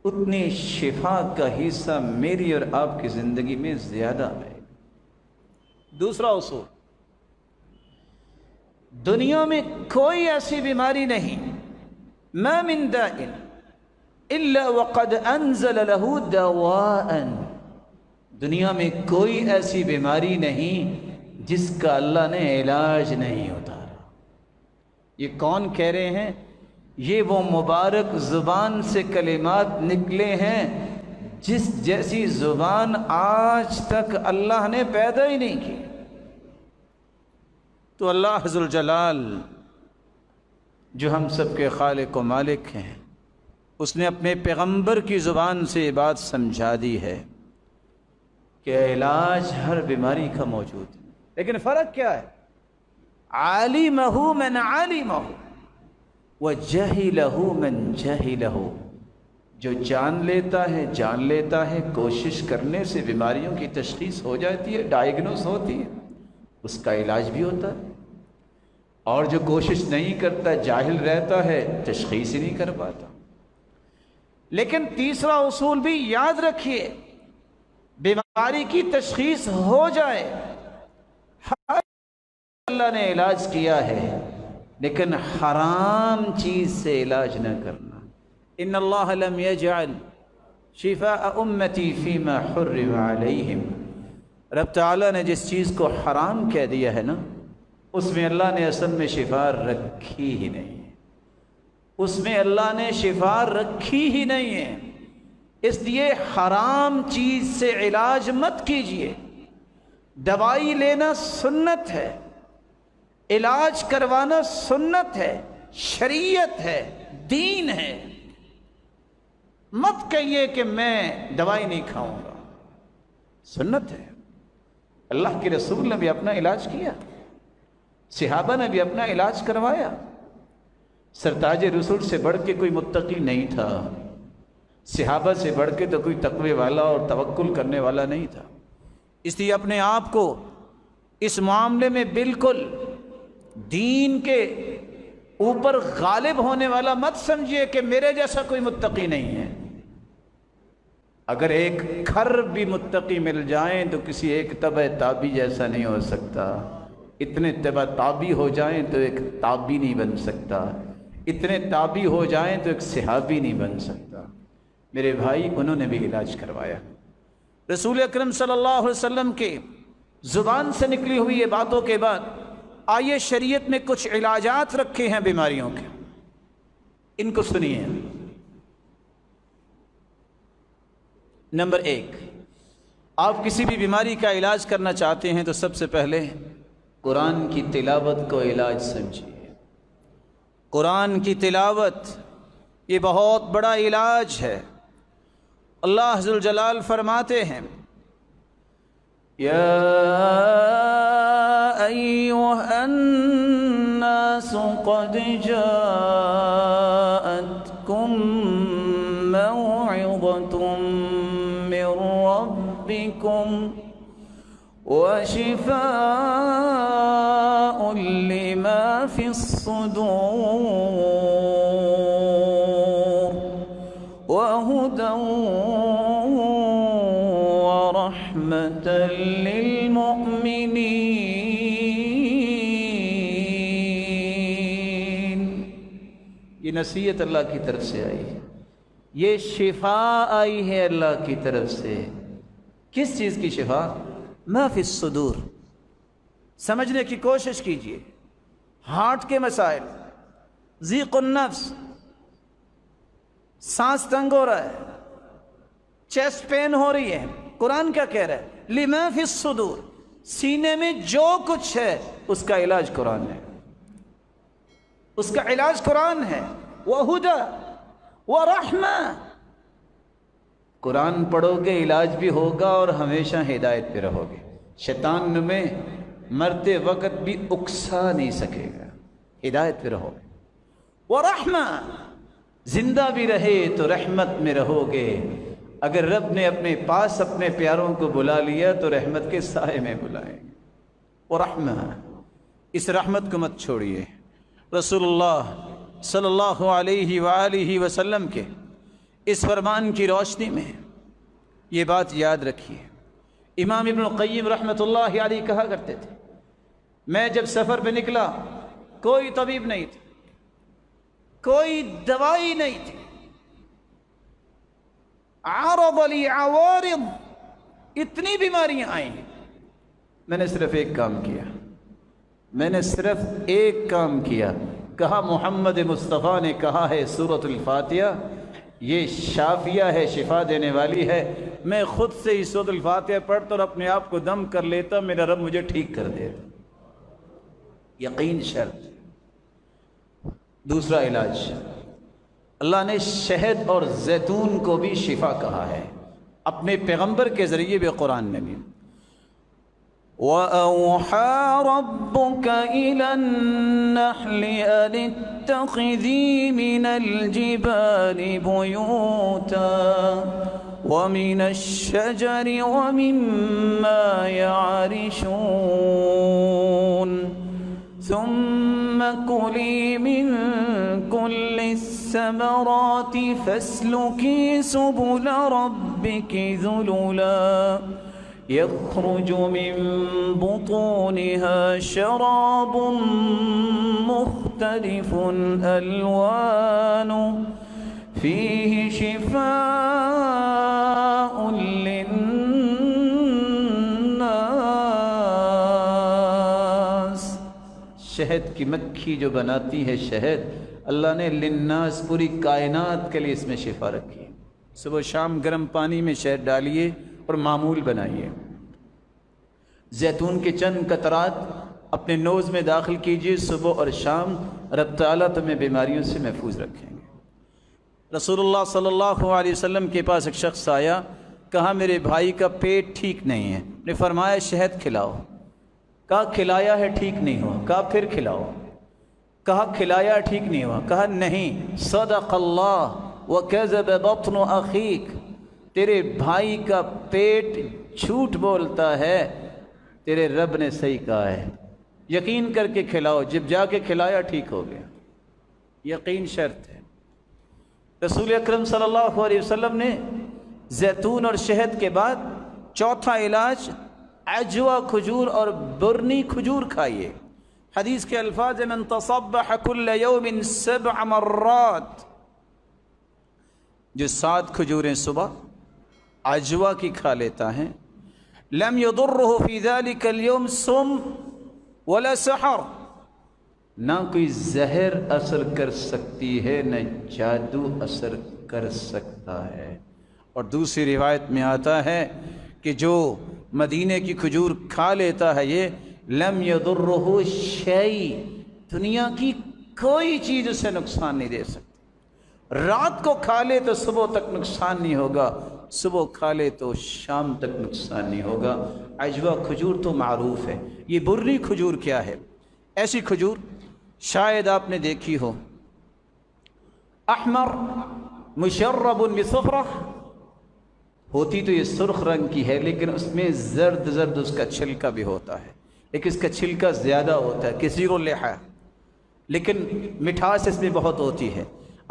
اتنی شفا کا حصہ میری اور آپ کی زندگی میں زیادہ ہے۔ دوسرا اصول، دنیا میں کوئی ایسی بیماری نہیں، ما من داء الا وقد انزل له دواء، دنیا میں کوئی ایسی بیماری نہیں جس کا اللہ نے علاج نہیں اتارا۔ یہ کون کہہ رہے ہیں؟ یہ وہ مبارک زبان سے کلمات نکلے ہیں جس جیسی زبان آج تک اللہ نے پیدا ہی نہیں کی۔ تو اللہ ذوالجلال جو ہم سب کے خالق و مالک ہیں، اس نے اپنے پیغمبر کی زبان سے یہ بات سمجھا دی ہے کہ علاج ہر بیماری کا موجود ہے، لیکن فرق کیا ہے؟ عالمہ من عالمہ وجہلہ من جہلہ، جو جان لیتا ہے کوشش کرنے سے بیماریوں کی تشخیص ہو جاتی ہے، ڈائیگنوز ہوتی ہے، اس کا علاج بھی ہوتا ہے۔ اور جو کوشش نہیں کرتا، جاہل رہتا ہے، تشخیص ہی نہیں کر پاتا۔ لیکن تیسرا اصول بھی یاد رکھیے، بیماری کی تشخیص ہو جائے، ہر اللہ نے علاج کیا ہے، لیکن حرام چیز سے علاج نہ کرنا۔ ان اللہ لم یجعل شفاء امتی فیما حرم علیہم، رب تعالیٰ نے جس چیز کو حرام کہہ دیا ہے نا، اس میں اللہ نے اصل میں شفا رکھی ہی نہیں ہے، اس میں اللہ نے شفا رکھی ہی نہیں ہے۔ اس لیے حرام چیز سے علاج مت کیجیے۔ دوائی لینا سنت ہے، علاج کروانا سنت ہے، شریعت ہے، دین ہے۔ مت کہیے کہ میں دوائی نہیں کھاؤں گا، سنت ہے۔ اللہ کے رسول نے بھی اپنا علاج کیا، صحابہ نے بھی اپنا علاج کروایا۔ سرتاج رسول سے بڑھ کے کوئی متقی نہیں تھا، صحابہ سے بڑھ کے تو کوئی تقوی والا اور توکل کرنے والا نہیں تھا۔ اس لیے اپنے آپ کو اس معاملے میں بالکل دین کے اوپر غالب ہونے والا مت سمجھیے کہ میرے جیسا کوئی متقی نہیں ہے۔ اگر ایک کھر بھی متقی مل جائیں تو کسی ایک تبع تابی جیسا نہیں ہو سکتا، اتنے تبع تابی ہو جائیں تو ایک تابی نہیں بن سکتا، اتنے تابی ہو جائیں تو ایک صحابی نہیں بن سکتا۔ میرے بھائی، انہوں نے بھی علاج کروایا۔ رسول اکرم صلی اللہ علیہ وسلم کے زبان سے نکلی ہوئی یہ باتوں کے بعد آئیے شریعت میں کچھ علاجات رکھے ہیں بیماریوں کے، ان کو سنیے۔ نمبر 1، آپ کسی بھی بیماری کا علاج کرنا چاہتے ہیں تو سب سے پہلے قرآن کی تلاوت کو علاج سمجھیے۔ قرآن کی تلاوت یہ بہت بڑا علاج ہے۔ اللہ ذوالجلال فرماتے ہیں، یا ایھا الناس قد جاءتکم موعظۃ من ربکم وشفاء لما فی الصدور وہدی ورحمۃ للمؤمنین۔ یہ نصیحت اللہ کی طرف سے آئی ہے، یہ شفا آئی ہے اللہ کی طرف سے۔ کس چیز کی شفا؟ ما فی الصدور۔ سمجھنے کی کوشش کیجئے، ہارٹ کے مسائل، ضیق النفس، سانس تنگ ہو رہا ہے، چیسٹ پین ہو رہی ہے، قرآن کیا کہہ رہا ہے؟ لما فی الصدور، سینے میں جو کچھ ہے اس کا علاج قرآن ہے، اس کا علاج قرآن ہے۔ وہدی ورحمہ، قرآن پڑھو گے علاج بھی ہوگا اور ہمیشہ ہدایت پہ رہو گے۔ شیطان میں مرتے وقت بھی اکسا نہیں سکے گا، ہدایت پہ رہو گے۔ ورحمہ، زندہ بھی رہے تو رحمت میں رہو گے۔ اگر رب نے اپنے پاس اپنے پیاروں کو بلا لیا تو رحمت کے سائے میں بلائیں گے۔ ورحمہ، اس رحمت کو مت چھوڑیے۔ رسول اللہ صلی اللہ علیہ وآلہ وسلم کے اس فرمان کی روشنی میں یہ بات یاد رکھیے۔ امام ابن القیم رحمۃ اللہ علیہ کہا کرتے تھے، میں جب سفر پہ نکلا کوئی طبیب نہیں تھا، کوئی دوائی نہیں تھی، عرض لی عوارض، اتنی بیماریاں آئیں، میں نے صرف ایک کام کیا، میں نے صرف ایک کام کیا، کہا محمد مصطفیٰ نے کہا ہے سورۃ الفاتحہ یہ شافیہ ہے، شفا دینے والی ہے، میں خود سے ہی سورۃ الفاتحہ پڑھتا اور اپنے آپ کو دم کر لیتا، میرا رب مجھے ٹھیک کر دیتا۔ یقین شرط۔ دوسرا علاج، اللہ نے شہد اور زیتون کو بھی شفا کہا ہے، اپنے پیغمبر کے ذریعے بھی قرآن میں بھی۔ وَأَوْحَى رَبُّكَ إِلَى النَّحْلِ أَنِ اتَّخِذِي مِنَ الْجِبَالِ بُيُوتًا وَمِنَ الشَّجَرِ وَمِمَّا يَعْرِشُونَ ثُمَّ كُلِي مِن كُلِّ الثَّمَرَاتِ فَاسْلُكِي سُبُلَ رَبِّكِ ذُلُلًا يخرج من بطونها شراب مختلف ألوانه فيه شفاء للناس۔ شہد کی مکھی جو بناتی ہے شہد، اللہ نے للناس پوری کائنات کے لیے اس میں شفا رکھی ہے۔ صبح شام گرم پانی میں شہد ڈالیے اور معمول بنائیے، زیتون کے چند قطرات اپنے نوز میں داخل کیجئے صبح اور شام، رب تعالیٰ تمہیں بیماریوں سے محفوظ رکھیں گے۔ رسول اللہ صلی اللہ علیہ وسلم کے پاس ایک شخص آیا، کہا میرے بھائی کا پیٹ ٹھیک نہیں ہے، نے فرمایا شہد کھلاؤ، کہا کھلایا ہے ٹھیک نہیں ہوا، کہا پھر کھلاؤ، کہا کھلایا ٹھیک نہیں ہوا، کہا نہیں، صدق اللہ وکذب بطن اخیک، تیرے بھائی کا پیٹ جھوٹ بولتا ہے تیرے رب نے صحیح کہا ہے، یقین کر کے کھلاؤ، جب جا کے کھلایا ٹھیک ہو گیا، یقین شرط ہے۔ رسول اکرم صلی اللہ علیہ وسلم نے زیتون اور شہد کے بعد چوتھا علاج عجوہ کھجور اور برنی کھجور کھائیے۔ حدیث کے الفاظ من تصبح کل یوم 7 مرات، جو 7 کھجوریں صبح عجوہ کی کھا لیتا ہے، لم یضرہ فی ذلک اليوم سم ولا سحر، نہ کوئی زہر اثر کر سکتی ہے نہ جادو اثر کر سکتا ہے۔ اور دوسری روایت میں آتا ہے کہ جو مدینے کی کھجور کھا لیتا ہے یہ لم یضرہ شیء، دنیا کی کوئی چیز اسے نقصان نہیں دے سکتی۔ رات کو کھا لے تو صبح تک نقصان نہیں ہوگا، صبح کھا لے تو شام تک نقصان نہیں ہوگا۔ عجوہ کھجور تو معروف ہے۔ یہ برنی کھجور کیا ہے؟ ایسی کھجور شاید آپ نے دیکھی ہو، احمر مشرب بصفرہ، ہوتی تو یہ سرخ رنگ کی ہے لیکن اس میں زرد زرد اس کا چھلکا بھی ہوتا ہے، لیکن اس کا چھلکا زیادہ ہوتا ہے، کثیر اللحا، لیکن مٹھاس اس میں بہت ہوتی ہے۔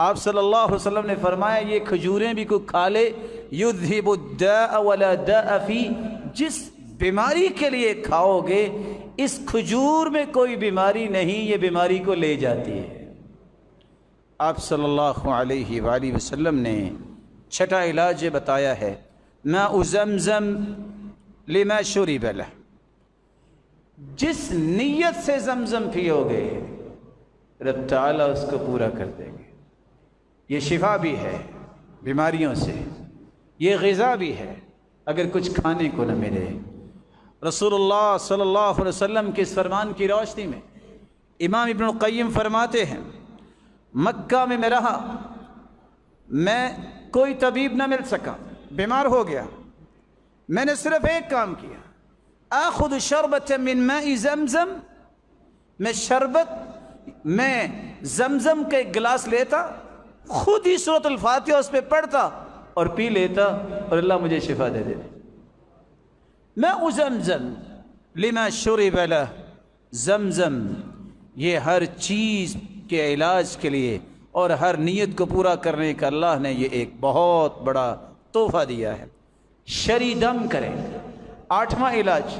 آپ صلی اللہ علیہ وسلم نے فرمایا یہ کھجوریں بھی کوئی کھا لے یذہب الداء ولا داء فی، جس بیماری کے لیے کھاؤ گے اس کھجور میں کوئی بیماری نہیں، یہ بیماری کو لے جاتی ہے۔ آپ صلی اللہ علیہ وآلہ وسلم نے چھٹا علاج یہ بتایا ہے، ماء زمزم لما شرب لہ، جس نیت سے زمزم پیو گے رب تعالیٰ اس کو پورا کر دیں گے۔ یہ شفا بھی ہے بیماریوں سے، یہ غذا بھی ہے اگر کچھ کھانے کو نہ ملے۔ رسول اللہ صلی اللہ علیہ وسلم کے اس فرمان کی روشنی میں امام ابن القیم فرماتے ہیں، مکہ میں میں رہا، میں کوئی طبیب نہ مل سکا، بیمار ہو گیا، میں نے صرف ایک کام کیا، آخذ شربۃ من ماء زمزم، میں شربت میں زمزم کا ایک گلاس لیتا، خود ہی سورۃ الفاتحہ اس پہ پڑھتا اور پی لیتا اور اللہ مجھے شفا دے دیتے۔ ماء زمزم لما شرب لہ، زمزم یہ ہر چیز کے علاج کے لیے اور ہر نیت کو پورا کرنے کا اللہ نے یہ ایک بہت بڑا تحفہ دیا ہے۔ شری دم کریں، 8واں علاج،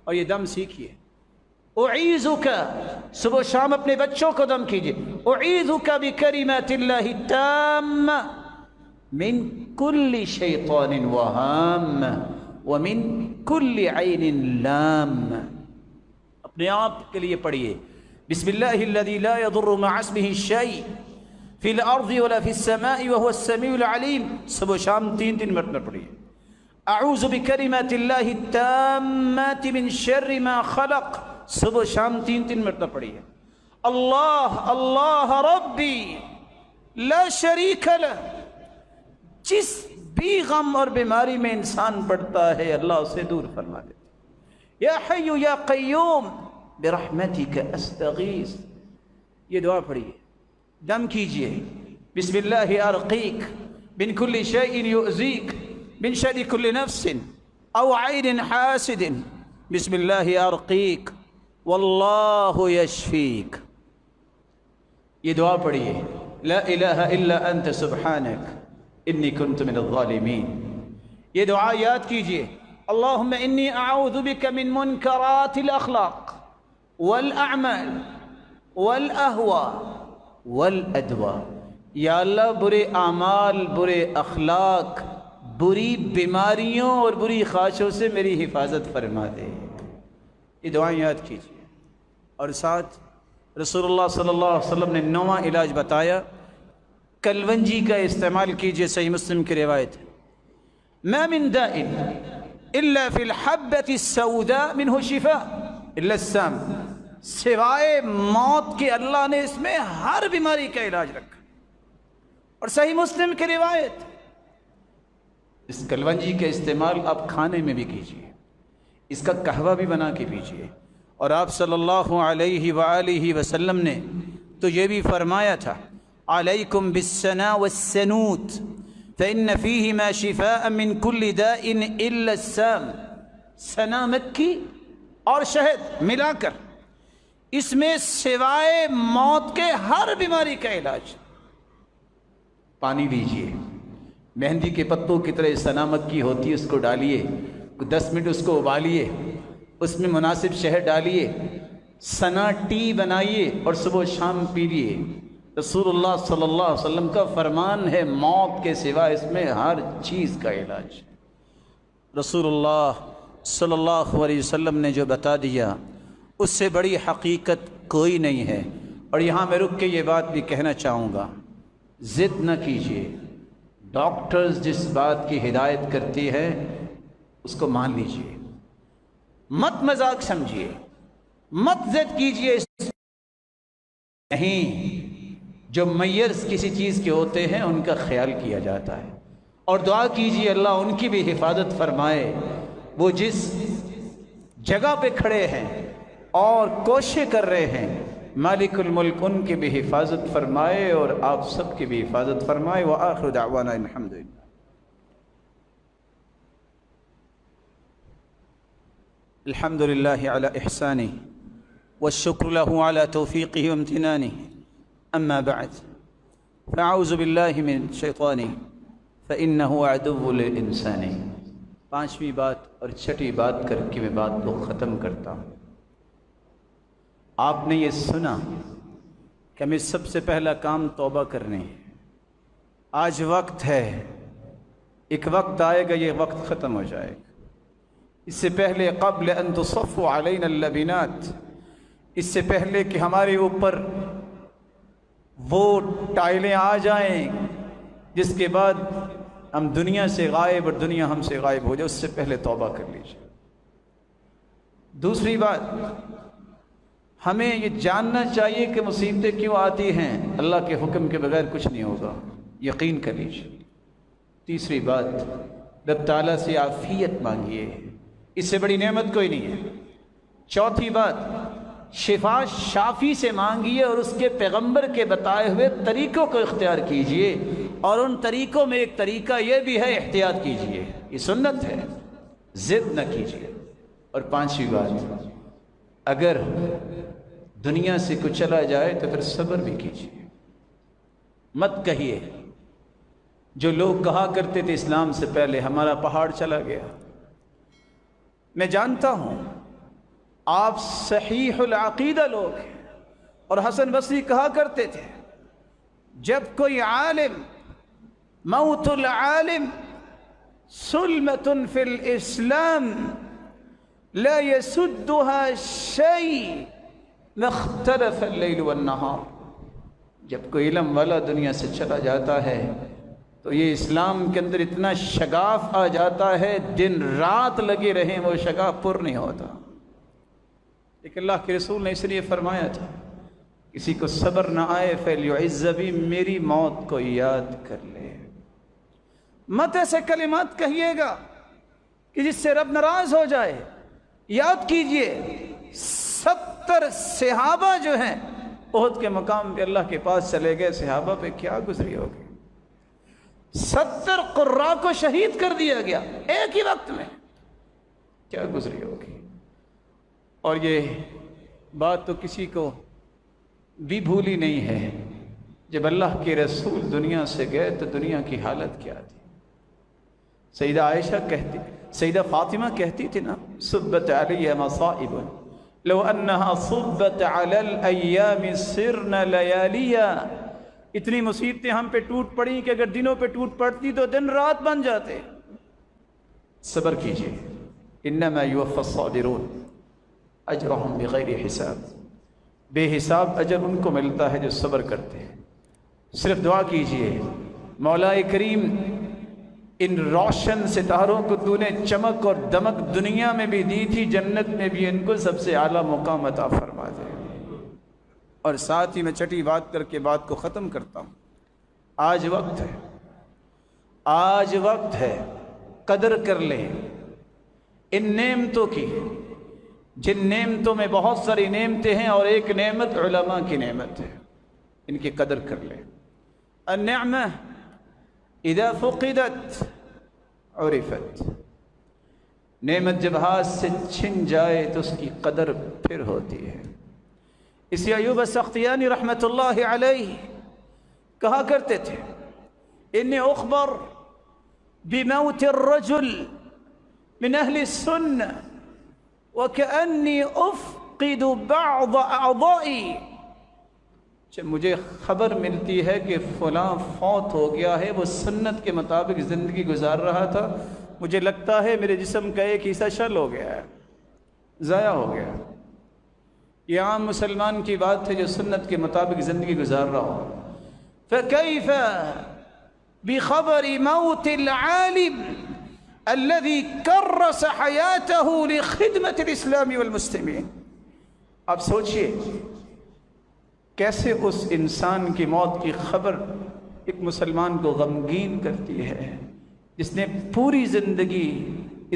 اور یہ دم سیکھیے۔ اعیذک، صبح شام اپنے بچوں کو دم کیجیے، اعیذک بکلمات اللہ التامہ من کل شیطان وہام ومن کل عین لام، اپنے آپ کے لیے پڑھیے، بسم اللہ الذی لا یضر مع اسمہ شیء فی الارض ولا فی السماء وهو السمیع العلیم، صبح شام 3 مرتبہ پڑھیے۔ اعوذ بکلمات اللہ التامات من شر ما خلق، صبح شام 3 مرتبہ پڑھیے۔ اللہ اللہ ربی لا شریک لہ، جس بھی غم اور بیماری میں انسان پڑتا ہے اللہ اسے دور فرما دیتا۔ یا حی یا قیوم برحمتک استغیث، یہ دعا پڑھیے، دم کیجئے، بسم اللہ ارقیک من کل شیء یؤذیک من شر کل نفس او عین حاسد، بسم اللہ ارقیک واللہ یشفیک، یہ دعا پڑھیے، لا الہ الا انت سبحانک انی کنت من الظالمین، یہ دعا یاد کیجئے، اللہم انی اعوذ بک من منکرات الاخلاق والاعمال والاہواء والادواء، یا اللہ برے اعمال، برے اخلاق، بری بیماریوں اور بری خواہشوں سے میری حفاظت فرما دے، یہ دعائیں یاد کیجئے۔ اور ساتھ رسول اللہ صلی اللہ علیہ وسلم نے 9واں علاج بتایا، کلونجی کا استعمال کیجئے، صحیح مسلم کی روایت ہے، ما من داء الا فی الحبۃ السوداء منہ شفاء الا السام، سوائے موت کے اللہ نے اس میں ہر بیماری کا علاج رکھا۔ اور صحیح مسلم کی روایت، اس کلونجی کا استعمال آپ کھانے میں بھی کیجئے، اس کا قہوہ بھی بنا کے پیجئے۔ اور آپ صلی اللہ علیہ وآلہ وسلم نے تو یہ بھی فرمایا تھا، علیکم بالسنا والسنوت فإن فيهما شفاء من كل داء إلا السام، سنا مکی اور شہد ملا کر اس میں سوائے موت کے ہر بیماری کا علاج۔ پانی لیجئے، مہندی کے پتوں کی طرح سنا مکی ہوتی ہے، اس کو ڈالیے، 10 منٹ اس کو ابالیے، اس میں مناسب شہد ڈالیے، سنا ٹی بنائیے اور صبح و شام پیجیے۔ رسول اللہ صلی اللہ علیہ وسلم کا فرمان ہے موت کے سوا اس میں ہر چیز کا علاج۔ رسول اللہ صلی اللہ علیہ وسلم نے جو بتا دیا اس سے بڑی حقیقت کوئی نہیں ہے۔ اور یہاں میں رک کے یہ بات بھی کہنا چاہوں گا، ضد نہ کیجیے، ڈاکٹرز جس بات کی ہدایت کرتی ہے اس کو مان لیجیے، مت مذاق سمجھیے، مت ضد کیجیے۔ نہیں، جو میئرز کسی چیز کے ہوتے ہیں ان کا خیال کیا جاتا ہے، اور دعا کیجیے اللہ ان کی بھی حفاظت فرمائے، وہ جس جگہ پہ کھڑے ہیں اور کوشش کر رہے ہیں، مالک الملک ان کی بھی حفاظت فرمائے اور آپ سب کی بھی حفاظت فرمائے۔ وآخر دعوانا الحمدللہ۔ الحمد لله على إحسانه والشكر له على توفيقه وامتنانه، أما بعد فأعوذ بالله من الشيطان فإنه عدو للإنسان۔ پانچویں بات اور چھٹی بات کر کے میں بات کو ختم کرتا ہوں۔ آپ نے یہ سنا کہ ہمیں سب سے پہلا کام توبہ کرنے ہے۔ آج وقت ہے، ایک وقت آئے گا یہ وقت ختم ہو جائے گا۔ اس سے پہلے قبل ان تصف علینا اللبنات، اس سے پہلے کہ ہمارے اوپر وہ ٹائلیں آ جائیں جس کے بعد ہم دنیا سے غائب اور دنیا ہم سے غائب ہو جائے، اس سے پہلے توبہ کر لیجیے۔ دوسری بات، ہمیں یہ جاننا چاہیے کہ مصیبتیں کیوں آتی ہیں، اللہ کے حکم کے بغیر کچھ نہیں ہوگا، یقین کر لیجیے۔ تیسری بات، رب تعالیٰ سے عافیت مانگیے، اس سے بڑی نعمت کوئی نہیں ہے۔ چوتھی بات، شفا شافی سے مانگیے اور اس کے پیغمبر کے بتائے ہوئے طریقوں کو اختیار کیجیے، اور ان طریقوں میں ایک طریقہ یہ بھی ہے احتیاط کیجیے، یہ سنت ہے، ضد نہ کیجیے۔ اور پانچویں بات، اگر دنیا سے کچھ چلا جائے تو پھر صبر بھی کیجیے، مت کہیے جو لوگ کہا کرتے تھے اسلام سے پہلے ہمارا پہاڑ چلا گیا۔ میں جانتا ہوں آپ صحیح العقیدہ لوگ ہیں، اور حسن بصری کہا کرتے تھے جب کوئی عالم، موت العالم سلمۃ فی الاسلام لا يسدها شيء ما اختلف اللیل والنہار، جب کوئی علم والا دنیا سے چلا جاتا ہے تو یہ اسلام کے اندر اتنا شگاف آ جاتا ہے، دن رات لگے رہیں وہ شگاف پر نہیں ہوتا۔ لیکن اللہ کے رسول نے اس لیے فرمایا تھا کسی کو صبر نہ آئے فَلْيُعِزَّ بِي، میری موت کو یاد کر لے۔ مت ایسے کلمات کہیے گا کہ جس سے رب ناراض ہو جائے۔ یاد کیجئے 70 صحابہ جو ہیں احد کے مقام پہ اللہ کے پاس چلے گئے، صحابہ پہ کیا گزری ہوگی؟ 70 قراء کو شہید کر دیا گیا ایک ہی وقت میں، کیا گزری ہوگی؟ اور یہ بات تو کسی کو بھی بھولی نہیں ہے، جب اللہ کے رسول دنیا سے گئے تو دنیا کی حالت کیا تھی؟ سیدہ عائشہ کہتی، سیدہ فاطمہ کہتی تھی نا، صبت علیہ مصائب لو انہا صبت علی الایام سرن لیالیا، اتنی مصیبتیں ہم پہ ٹوٹ پڑیں کہ اگر دنوں پہ ٹوٹ پڑتی تو دن رات بن جاتے۔ صبر کیجئے، انما یوفی الصابرون اجرہم بغیر حساب، بے حساب اجر ان کو ملتا ہے جو صبر کرتے ہیں۔ صرف دعا کیجئے، مولا کریم ان روشن ستاروں کو تو نے چمک اور دمک دنیا میں بھی دی تھی، جنت میں بھی ان کو سب سے اعلیٰ مقام عطا فرما دے۔ اور ساتھ ہی میں چھٹی بات کر کے بات کو ختم کرتا ہوں، آج وقت ہے، آج وقت ہے، قدر کر لیں ان نعمتوں کی، جن نعمتوں میں بہت ساری نعمتیں ہیں اور ایک نعمت علماء کی نعمت ہے، ان کی قدر کر لیں۔ النعمہ اذا فقدت عرفت، نعمت جب ہاتھ سے چھن جائے تو اس کی قدر پھر ہوتی ہے۔ اسی ایوب السختیانی رحمۃ اللہ علیہ کہا کرتے تھے انی اخبر بموت الرجل من اہل السنہ وکأنی افقد بعض اعضائی، جب مجھے خبر ملتی ہے کہ فلاں فوت ہو گیا ہے، وہ سنت کے مطابق زندگی گزار رہا تھا، مجھے لگتا ہے میرے جسم کا ایک حصہ شل ہو گیا ہے، ضائع ہو گیا۔ یہ عام مسلمان کی بات ہے جو سنت کے مطابق زندگی گزار رہا ہو۔ فکیف بخبر موت العالم الذي کرس حیاته لخدمت الاسلام والمسلمین، آپ سوچئے کیسے اس انسان کی موت کی خبر ایک مسلمان کو غمگین کرتی ہے جس نے پوری زندگی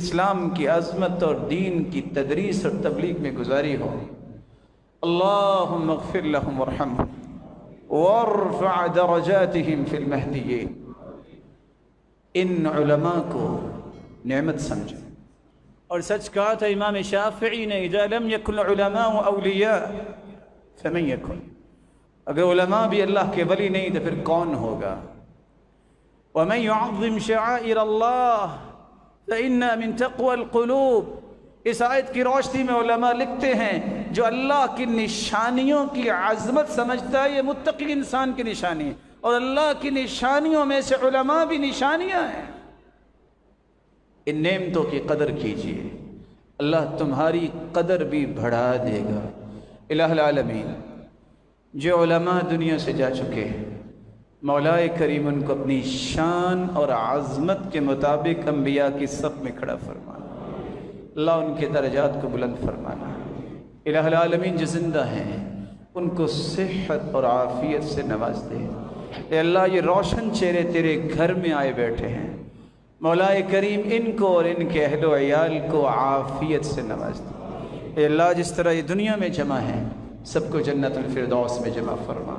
اسلام کی عظمت اور دین کی تدریس اور تبلیغ میں گزاری ہو۔ اللہم اغفر لهم وارحمهم وارفع درجاتهم فی المہدیین۔ ان علماء کو نعمت سمجھیں، اور سچ کہا تھا امام شافعی نے اذا لم یکن العلماء اولیاء فمن یکن، اگر علماء بھی اللہ کے ولی نہیں تو پھر کون ہوگا؟ ومن يعظم شعائر اللہ فإنها من تقوى القلوب، اس آیت کی روشنی میں علماء لکھتے ہیں جو اللہ کی نشانیوں کی عظمت سمجھتا ہے یہ متقی انسان کی نشانی ہے، اور اللہ کی نشانیوں میں سے علماء بھی نشانیاں ہیں۔ ان نعمتوں کی قدر کیجیے، اللہ تمہاری قدر بھی بڑھا دے گا۔ الہ العالمین، جو علماء دنیا سے جا چکے ہیں، مولا کریم ان کو اپنی شان اور عظمت کے مطابق انبیاء کی صف میں کھڑا فرمانا، اللہ ان کے درجات کو بلند فرمانا۔ الہ العالمین جو زندہ ہیں ان کو صحت اور عافیت سے نواز دے۔ اے اللہ یہ روشن چہرے تیرے گھر میں آئے بیٹھے ہیں، مولا کریم ان کو اور ان کے اہل و عیال کو عافیت سے نواز دے۔ اے اللہ جس طرح یہ دنیا میں جمع ہیں سب کو جنت الفردوس میں جمع فرما،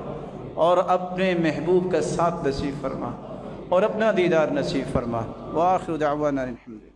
اور اپنے محبوب کا ساتھ نصیب فرما، اور اپنا دیدار نصیب فرما۔ وآخر دعوانا الحمدللہ۔